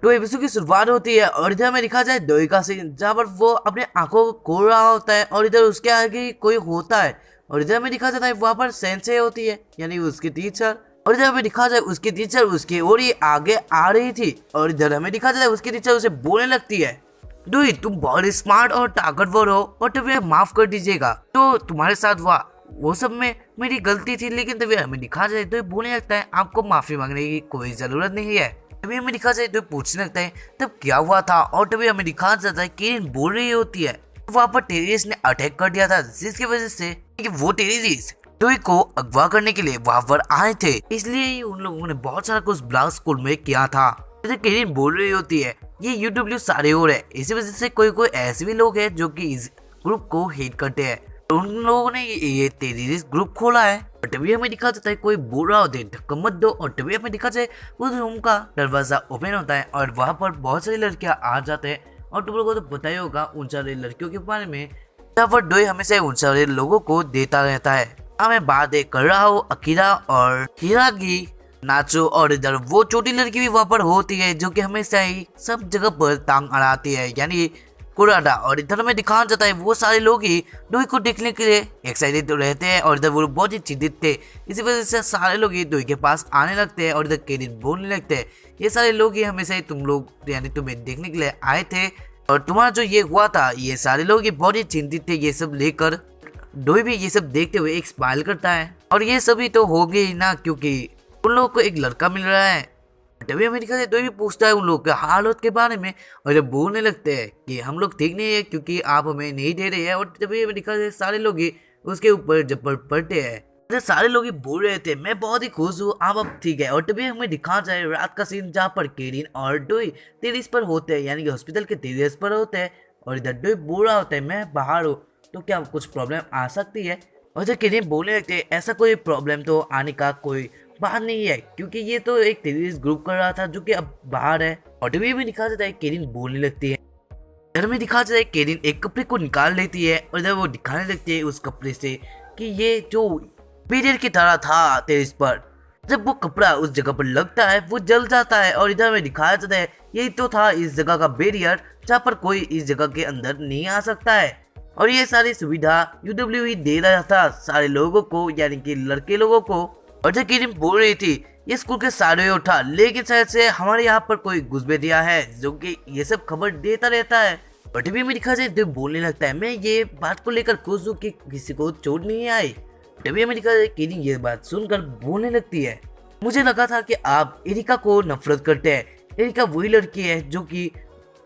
तो एपिसोड की शुरुआत होती है और इधर हमें दिखा जाए दोई का सीन जहाँ पर वो अपने आंखों को खोल रहा होता है और इधर उसके आगे कोई होता है और इधर हमें दिखा जाता है वहाँ पर सेंसे होती है यानी उसकी टीचर। और इधर हमें दिखा जाए उसकी टीचर उसकी ओर ही आगे आ रही थी और इधर हमें दिखा जाए उसकी टीचर उसे बोलने लगती है, दुई तुम बहुत स्मार्ट और ताकतवर हो और तुम्हें माफ कर दीजिएगा, तो तुम्हारे साथ हुआ वो सब में मेरी गलती थी। लेकिन तभी हमें दिखा जाए तो बोलने लगता है आपको माफी मांगने की कोई जरूरत नहीं है। तभी हमें दिखा जाए तो पूछने लगता है तब क्या हुआ था और तभी हमें दिखा जाता है किरण बोल रही होती है वहाँ पर टेररिस्ट ने अटैक कर दिया था जिसकी वजह से कि वो टेररिस्ट दुई को अगवा करने के लिए वहाँ पर आए थे, इसलिए ही उन लोगों ने बहुत सारा कुछ ब्लास्ट स्कूल में किया था। किरण बोल रही होती है ये यूडब्ल्यू सारे और है, इसी वजह से कोई कोई ऐसे भी लोग हैं जो कि इस ग्रुप को हेट करते हैं, तो उन लोगों ने ये टेररिस्ट ग्रुप खोला है। और तभी हमें दिखा जाता है कोई बोल रहा होता है धक्का मत दो और तभी हमें दिखा जाए उस रूम का दरवाजा ओपन होता है और वहाँ पर बहुत सारी लड़कियां आ जाते हैं। और तुम लोगों को तो पता ही होगा उन सारे लड़कियों के बारे में जहाँ पर डोई हमेशा उन सारे लोगों को देता रहता है। मैं बात कर रहा हूँ अकीरा और हिरागी नाचो और इधर वो छोटी लड़की भी वहाँ पर होती है जो कि हमेशा ही सब जगह पर टांग अड़ाती है यानी कुराडा। और इधर में दिखाया जाता है वो सारे लोग ही डोई को देखने के लिए एक्साइटेड रहते हैं और इधर वो बहुत ही चिंतित थे, इसी वजह से सारे लोग ही डोई के पास आने लगते हैं और इधर केरिन बोलने लगते हैं ये सारे लोग ही हमेशा ही तुम लोग यानी तुम्हें देखने के लिए आए थे और तुम्हारा जो ये हुआ था ये सारे लोग ही बहुत ही चिंतित थे ये सब लेकर। डोई भी ये सब देखते हुए एक स्माइल करता है और ये सभी तो हो गए ही ना क्योंकि उन लोगों को एक लड़का मिल रहा है। तभी अमेरिका से डोई भी पूछता है उन लोगों के हालत के बारे में और जब बोलने लगते हैं कि हम लोग ठीक नहीं है क्योंकि आप हमें नहीं दे रहे हैं। और तभी अमेरिका से सारे लोग ही उसके ऊपर जब्बर पड़ते हैं, सारे लोग ही बोल रहे थे मैं बहुत ही खुश हूँ आप अब ठीक है। और तभी हमें दिखा जाए रात का सीन जहाँ पर केरिन और डोई टेरेस पर होते हैं यानी कि हॉस्पिटल के टेरेस पर होते हैं और इधर डोई बोल रहा होता है मैं बाहर हूँ तो क्या कुछ प्रॉब्लम आ सकती है। और जब केरिन बोलने लगते हैं ऐसा कोई प्रॉब्लम तो आने का कोई बात नहीं है क्योंकि ये तो एक टेररिस्ट ग्रुप कर रहा था जो कि अब बाहर है। और तभी भी दिखा जाता है केरिन बोलने लगती है, इधर में दिखा जाता है केरिन एक कपड़े को निकाल लेती है और इधर वो दिखाने लगती है उस कपड़े से कि ये जो बैरियर की तरह था टेरिस पर, जब वो कपड़ा उस जगह पर लगता है वो जल जाता है। और इधर में दिखाया जाता है यही तो था इस जगह का बैरियर जहाँ पर कोई इस जगह के अंदर नहीं आ सकता है। और ये सारी सुविधा यूडब्ल्यू ही दे रहा था सारे लोगों को यानी कि लड़के लोगों को। और जब किरण बोल रही थी ये स्कूल के सारे ओर था लेकिन शायद से हमारे यहाँ पर कोई घुसपैठिया है जो कि ये सब खबर देता रहता है। और टीवी में दिखा जाए तो बोलने लगता है मैं ये बात को लेकर खुश हूँ कि किसी को चोट नहीं आई। टीवी में दिखा जाए किरण ये बात सुनकर बोलने लगती है मुझे लगा था कि आप एरिका को नफरत करते हैं, एरिका वही लड़की है जो कि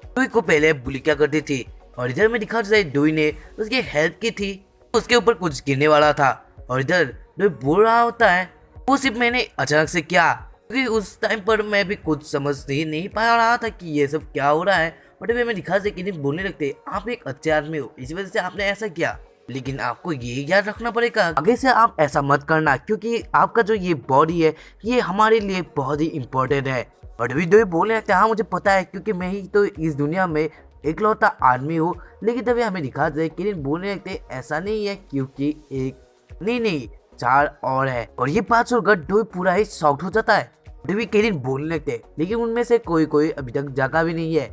डोई को पहले बुली क्या करती थी। और इधर में दिखा जाए डोई ने उसकी हेल्प की थी, उसके ऊपर कुछ गिरने वाला था और इधर डोई बोल रहा होता है वो सिर्फ मैंने अचानक से किया क्योंकि उस टाइम पर मैं भी कुछ समझ नहीं पा रहा था कि ये सब क्या हो रहा है। बट मैं दिखा से कि बोलने लगते आप एक अच्छे आदमी हो इसी वजह से आपने ऐसा किया, लेकिन आपको ये याद रखना पड़ेगा आगे से आप ऐसा मत करना क्योंकि आपका जो ये बॉडी है ये हमारे लिए बहुत ही इम्पोर्टेंट है। और अभी दो बोलने लगते हाँ मुझे पता है क्योंकि मैं ही तो इस दुनिया में इकलौता आदमी हूँ। लेकिन तभी हमें दिखा जाए किरण बोलने लगते ऐसा नहीं है क्योंकि एक नहीं 4 और है। और ये बात सुनकर डोई पूरा ही शॉक्ड हो जाता है। तभी किरण बोलने लगते लेकिन उनमें से कोई अभी तक जागा भी नहीं है।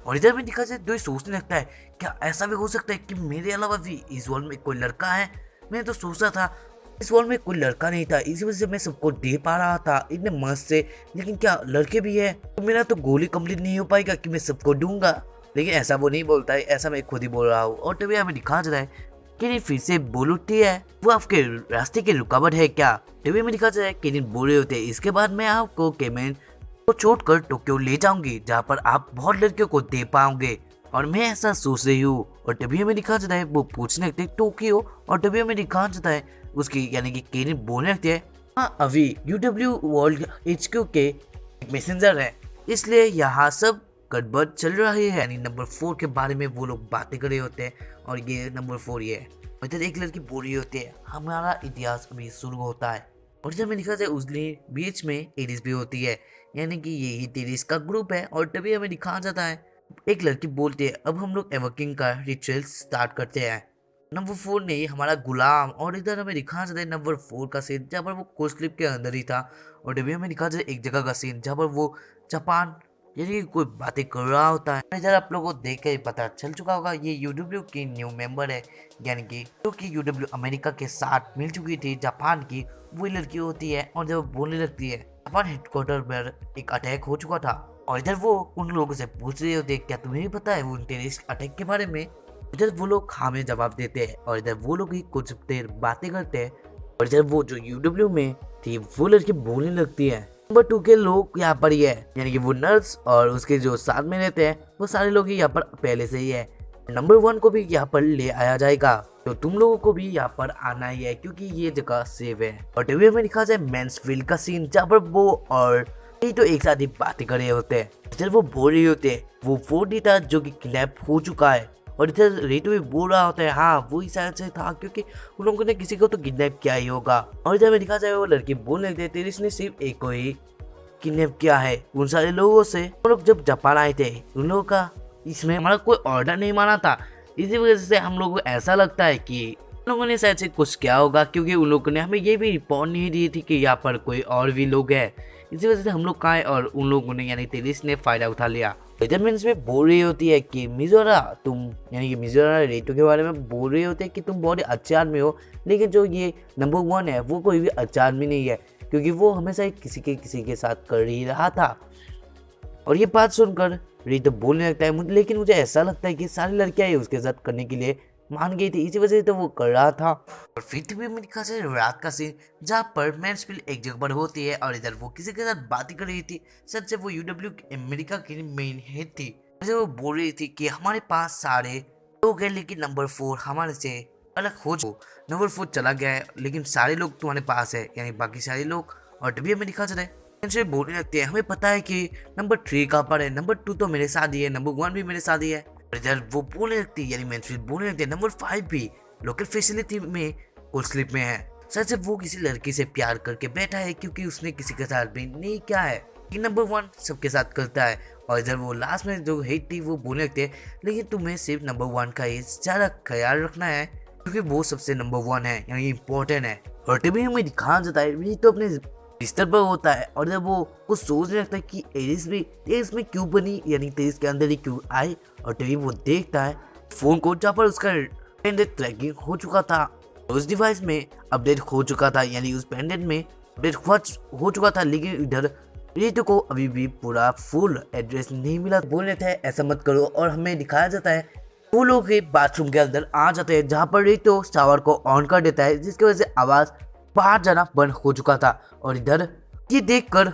और इधर में दिखा जाए डोई सोचने लगता है क्या ऐसा भी हो सकता है कि मेरे अलावा भी इस वर्ल्ड में कोई लड़का है। मैंने तो सोचा था इस वर्ल्ड में कोई लड़का नहीं था इसी वजह से मैं सबको दे पा रहा था इतने मस्त से, लेकिन क्या लड़के भी है तो मेरा तो गोल ही कंप्लीट नहीं हो पाएगा कि मैं सबको दूंगा। लेकिन ऐसा वो नहीं बोलता है, ऐसा मैं खुद ही बोल रहा हूँ। और तभी हमें दिखा जाता है किरण फिर से बोल उठती है वो आपके रास्ते की रुकावट है क्या। तभी हमें दिखा जाता है किरण बोल रहे होते हैं इसके बाद मैं आपको केमेन को छोड़कर टोक्यो ले जाऊंगी जहाँ पर आप बहुत लड़कियों को दे पाओगे और मैं ऐसा सोच रही हूँ। और तभी हमें दिखा जाता है वो पूछने लगते टोक्यो और तभी हमें दिखा जाता है उसकी यानी कि किरण बोलने लगती है हाँ अभी यूडब्ल्यू वर्ल्ड HQ के मैसेंजर है इसलिए यहाँ सब गड़बड़ चल रही है। यानी नंबर 4 के बारे में वो लोग बातें कर रहे होते हैं और ये नंबर 4 ये है। और इधर एक लड़की बोल रही होती है हमारा इतिहास अभी शुरू होता है। और जब मैं दिखा जाए उसके बीच में एरिस भी होती है यानी कि यही टेरिस का ग्रुप है। और तभी हमें दिखा जाता है एक लड़की बोलती है अब हम लोग एवोकिंग का रिचुअल स्टार्ट करते हैं। नंबर 4 नहीं हमारा गुलाम। और इधर हमें दिखा जाता है नंबर 4 का सीन जहाँ पर वो कोस्ट क्लिप के अंदर ही था। और तभी हमें दिखा जाए एक जगह का सीन जहाँ पर वो जापान यानी कि कोई बातें कर रहा होता है। इधर आप लोगों को देख कर ही पता चल चुका होगा ये यूडब्ल्यू की न्यू मेंबर है, यानी कि जो कि यूडब्ल्यू अमेरिका के साथ मिल चुकी थी जापान की, वही लड़की होती है। और जब बोलने लगती है जापान हेडक्वार्टर पर एक अटैक हो चुका था, और इधर वो उन लोगों से पूछ रहे होते क्या तुम्हें भी पता है उन टेररिस्ट अटैक के बारे में। इधर वो लोग हाँ में जवाब देते हैं, और इधर वो लोग ही कुछ देर बातें करते हैं, और इधर वो जो यूडब्ल्यू में थी वो लड़की बोलने लगती है नंबर 2 के लोग यहाँ पर ही है, यानी कि वो नर्स और उसके जो साथ में रहते हैं वो सारे लोग ही यहाँ पर पहले से ही है। नंबर 1 को भी यहाँ पर ले आया जाएगा, तो तुम लोगों को भी यहाँ पर आना ही है क्योंकि ये जगह सेफ है। और टीवी में दिखा जाए मैंसफील्ड का सीन, जहाँ पर वो और ये तो एक साथ ही बातें कर रहे होते हैं। इधर वो बोल रहे होते हैं वो 4D था जो कि किडनैप हो चुका है, और इधर रेटो भी बोल रहा होता है हाँ वही शायद से था क्योंकि उन लोगों ने किसी को तो किडनैप किया ही होगा। और इधर में दिखा जाए वो लड़की बोलने लगते तेरिस ने सिर्फ एक को ही किडनैप किया है उन सारे लोगों से। वो लोग जब जापान आए थे उन लोगों का इसमें हमारा कोई ऑर्डर नहीं माना था, इसी वजह से हम लोगों को ऐसा लगता है कि उन लोगों ने शायद से कुछ किया होगा, क्योंकि उन लोगों ने हमें ये भी रिपोर्ट नहीं दी थी कि यहाँ पर कोई और भी लोग हैं। इसी वजह से हम लोग कहाँ और उन लोगों ने यानी तेरिस ने फायदा उठा लिया। विटामिन्स में बोल रही होती है कि मिजोरा तुम यानी कि मिजोरा रेटो के बारे में बोल रही होती है कि तुम बहुत ही अच्छे आदमी हो, लेकिन जो ये नंबर 1 है वो कोई भी अच्छा आदमी नहीं है क्योंकि वो हमेशा ही किसी के साथ कर ही रहा था। और ये बात सुनकर रेटो बोलने लगता है लेकिन मुझे ऐसा लगता है कि सारी लड़कियां ही उसके साथ करने के लिए मान गई थी, इसी वजह से तो वो कर रहा था। और फिर टीवी में दिखा जाए रात का सीन, जहाँ पर मैंसफील्ड एक जगह पर होती है और इधर वो किसी के साथ बातें कर रही थी। सच से वो यूडब्ल्यू अमेरिका की मेन हेड थी। वो बोल रही थी कि हमारे पास सारे लोग हैं लेकिन नंबर 4 हमारे से अलग हो जो नंबर 4 चला गया है, लेकिन सारे लोग तुम्हारे पास है यानी बाकी सारे लोग। और टीवी में दिखा जाए बोलने लगते हैं हमें पता है कि नंबर 3 कहाँ पर है, नंबर 2 तो मेरे साथ ही है, नंबर 1 भी मेरे साथ ही है। इधर वो बोलने लगती है यानी मैंसफील्ड बोलने लगती है नंबर 5 भी लोकल फैसिलिटी में कोल्ड स्लीप में है। सच से वो किसी लड़की से प्यार करके बैठा है क्योंकि उसने किसी के साथ भी नहीं किया है कि नंबर 1 सबके साथ करता है। और इधर वो लास्ट में जो हेड थी वो बोलने लगते हैं लेकिन तुम्हें सिर्फ नंबर 1 का ही ज्यादा ख्याल रखना है क्योंकि वो सबसे नंबर 1 है यानी इम्पोर्टेंट है। और टीवी में दिखा जाता है ये तो अपने बिस्तर पर होता है और जब वो कुछ सोचने लगता है कि एरिस भी तेज में क्यों बनी यानी तेज के अंदर ही क्यों आई। और टीवी वो देखता है फोन को जहाँ पर उसका पेंडेंट ट्रैकिंग हो चुका था, उस डिवाइस में अपडेट हो चुका था यानी उस पेंडेंट में अपडेट हो चुका था। लेकिन इधर रेटो को अभी भी पूरा फुल एड्रेस नहीं मिला। बोलने थे ऐसा मत करो और हमें दिखाया जाता है वो लोग बाथरूम के अंदर आ जाते हैं जहाँ पर रेटो शावर को ऑन कर देता है जिसकी वजह से आवाज बाहर जाना बंद हो चुका था। और इधर ये देखकर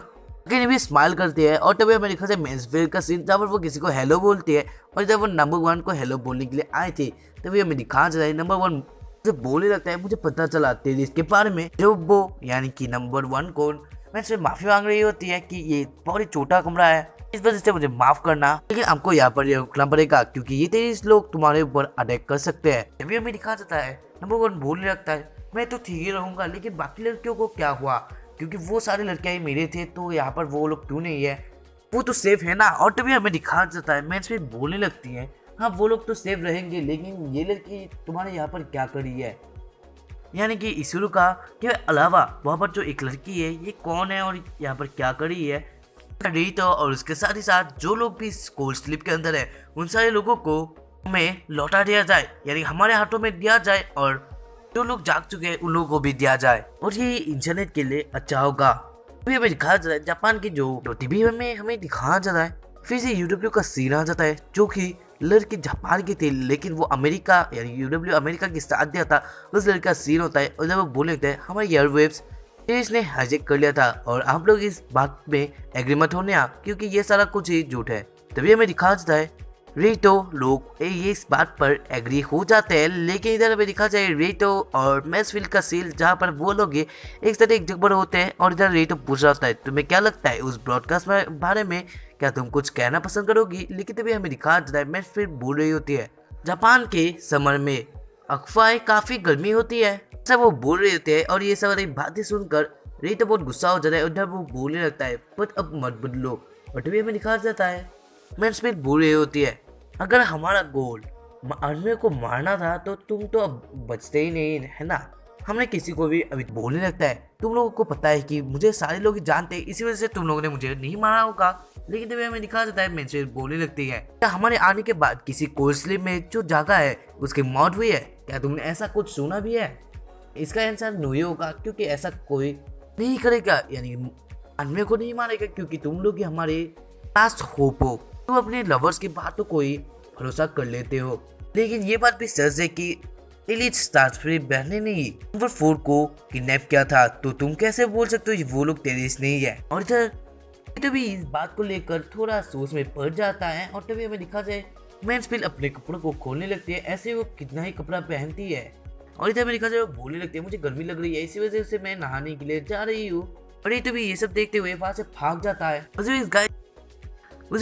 भी स्माइल करती है। और तभी हमें दिखा जाए मैंसफील्ड का सीन जहाँ पर वो किसी को हेलो बोलती है और जब वो नंबर 1 को हेलो बोलने के लिए आए थे तभी हमें दिखा जाता है नंबर 1 से बोलने लगता है मुझे पता चला तेरी इसके बारे में। जब वो यानी कि नंबर 1 को मैं माफी मांग रही होती है कि ये बहुत ही छोटा कमरा है, इस वजह से मुझे माफ करना, लेकिन आपको यहाँ पर रुकना पड़ेगा क्योंकि ये तेईस लोग तुम्हारे ऊपर अटैक कर सकते हैं। तभी हमें दिखा जाता है नंबर 1 बोलने लगता है मैं तो ठीक ही रहूंगा लेकिन बाकी लड़कियों को क्या हुआ क्योंकि वो सारे लड़कियां ही मेरे थे तो यहाँ पर वो लोग क्यों नहीं है, वो तो सेफ है ना। और तभी हमें दिखा जाता है मैंसफील्ड बोलने लगती है हाँ वो लोग तो सेफ रहेंगे लेकिन ये लड़की तुम्हारे यहाँ पर क्या करी है, यानी कि इसरू का के अलावा वहाँ पर जो एक लड़की है ये कौन है और यहाँ पर क्या करी है। रीतो और उसके साथ ही साथ जो लोग भी कोल्ड स्लीप के अंदर है उन सारे लोगों को हमें लौटा दिया जाए यानी हमारे हाथों में दिया जाए और जो लोग जाग चुके हैं उन लोगों को भी दिया जाए और ये इंटरनेट के लिए अच्छा होगा। अभी हमें दिखाया जाता है जापान की जो टीवी में हमें दिखाया जाता है फिर से यूडब्ल्यू का सीन आ जाता है जो कि लड़की जापान की थी लेकिन वो अमेरिका यानी यूडब्ल्यू अमेरिका की साथ दिया था, उस लड़की का सीन होता है और जब वो बोलने लगता है हमारे एयरवेव्स इसने हाईजेक कर लिया था और आप लोग इस बात में एग्री मत होने क्योंकि ये सारा कुछ ही झूठ है। तभी हमें दिखा जाता है रेटो लोग ये इस बात पर एग्री हो जाते हैं लेकिन इधर हमें दिखा जाए रेटो और मैंसफील्ड का सील जहाँ पर वो लोग एक साथ एक जगह पर होते हैं और इधर रेटो पूछ रहा होता है तुम्हें क्या लगता है उस ब्रॉडकास्ट बारे में, क्या तुम कुछ कहना पसंद करोगी। लेकिन तभी हमें दिखा जाता है मैंसफील्ड बोल रही होती है जापान के समर में अक्फाए काफी गर्मी होती है, सब वो बोल रहे होते हैं और ये सब बातें सुनकर रेटो बहुत गुस्सा हो जाता है। उधर वो बोलने लगता है बट अब मत बदलो। और तभी हमें दिखा जाता है मैंसफील्ड बोल रही होती है अगर हमारा गोल आदमी को मारना था तो तुम तो अब बचते ही नहीं है ना, हमने किसी को भी अभी बोलने लगता है तुम लोगों को पता है कि मुझे सारे लोग ही जानते हैं, इसी वजह से तुम लोगों ने मुझे नहीं मारा होगा। लेकिन तभी हमें दिखा जाता है मेंस बोलने लगती है क्या हमारे आने के बाद किसी कोर्सली में जो जगह है उसकी मौत हुई है, क्या तुमने ऐसा कुछ सुना भी है? इसका आंसर नहीं होगा क्योंकि ऐसा कोई नहीं करेगा, यानी अन्य को नहीं मारेगा क्योंकि तुम लोग ही हमारे लास्ट होप हो। तुम अपने लवर्स की बातों को ही भरोसा कर लेते हो। लेकिन ये बात भी सच है कि एलिट स्टार्सफील्ड बहने ने ही नंबर 4 को किडनैप किया था, तो तुम कैसे बोल सकते हो वो लोग टेररिस्ट नहीं है? और इधर तभी इस बात को लेकर थोड़ा सोच में पड़ जाता है और तभी हमें दिखा जाए मैंसफील्ड अपने कपड़ों को खोलने लगती है। ऐसे वो कितना ही कपड़ा पहनती है और इधर हमें दिखा जाए वो बोलने लगती है मुझे गर्मी लग रही है, इसी वजह से मैं नहाने के लिए जा रही हूँ। और ये तभी ये सब देखते हुए वहां से भाग जाता है। उसे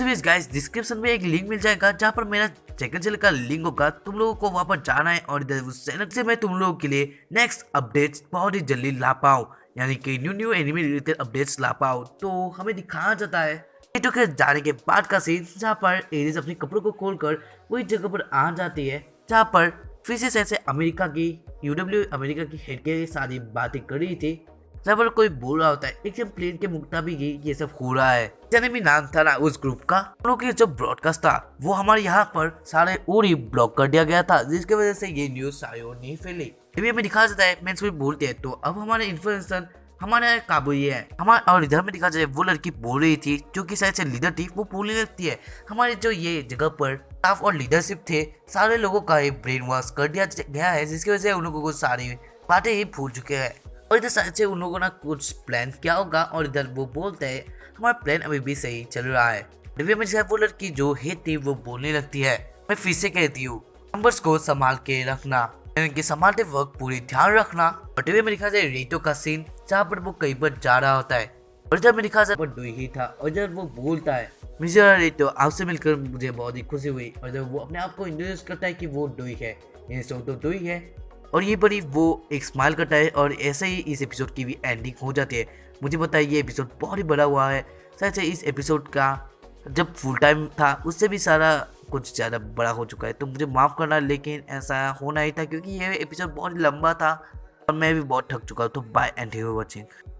भी इस गाइस डिस्क्रिप्शन में एक लिंक मिल जाएगा जहाँ पर मेरा सेकंड चैनल का लिंक होगा, तुम लोगों को वहाँ पर जाना है और इधर उस चैनल से मैं तुम लोगों के लिए नेक्स्ट अपडेट्स बहुत ही जल्दी ला पाऊँ, यानी कि न्यू एनिमे रिलेटेड अपडेट्स ला पाऊँ। तो हमें दिखाया जाता है नीटो के जाने के बाद का सीन जहाँ पर एरिस अपने कपड़ों को खोलकर वही जगह पर आ जाती है जहाँ पर फिर से अमेरिका की यूडब्ल्यू अमेरिका की हेड के सारी बातें कर रही थी, जहाँ पर कोई बोल रहा होता है एकदम प्लेन के मुताबिक ही ये सब हो रहा है। जाने भी नाम था ना उस ग्रुप का, उन लोगों की जो ब्रॉडकास्ट था वो हमारे यहाँ पर सारे और ही ब्लॉक कर दिया गया था, जिसकी वजह से ये न्यूज सारी और नहीं फैली। अभी हमें दिखा जाता है मेंस भी बोलते हैं तो अब हमारे इन्फ्लुएंसर हमारे काबू ही है हमारे। और इधर में दिखा जाए वो लड़की बोल रही थी जो कि शायद से लीडर थी, वो बोलने लगती है हमारे जो ये जगह पर स्टाफ और लीडरशिप थे सारे लोगों का ही ब्रेन वॉश कर दिया गया है, जिसकी वजह से उन लोगों को सारी बातें ही भूल चुके हैं। और इधर शायद से उन लोगों ने कुछ प्लान किया होगा और इधर वो बोलते हैं हमारा प्लान अभी भी सही चल रहा है। रिव्यू में वो लड़की जो हेड थी वो बोलने लगती है मैं फिर से कहती हूँ नंबर्स को संभाल के रखना, यानी संभालते वक्त पूरी ध्यान रखना। और टीवी में दिखा जाए रेटो का सीन जहाँ पर वो कई बार जा रहा होता है और इधर में दिखा जाए डोई ही था और इधर वो बोलता है मिस्टर रेटो आपसे मिलकर मुझे बहुत ही खुशी हुई। और जब वो अपने आप को इंट्रोड्यूस करता है कि वो डोई है, ये तो डोई है और ये बड़ी वो एक स्माइल करता है और ऐसे ही इस एपिसोड की भी एंडिंग हो जाती है। मुझे पता है ये एपिसोड बहुत ही बड़ा हुआ है, शायद से इस एपिसोड का जब फुल टाइम था उससे भी सारा कुछ ज़्यादा बड़ा हो चुका है, तो मुझे माफ़ करना, लेकिन ऐसा होना ही था क्योंकि ये एपिसोड बहुत लंबा था और मैं भी बहुत थक चुका हूँ। तो bye and thank you for watching.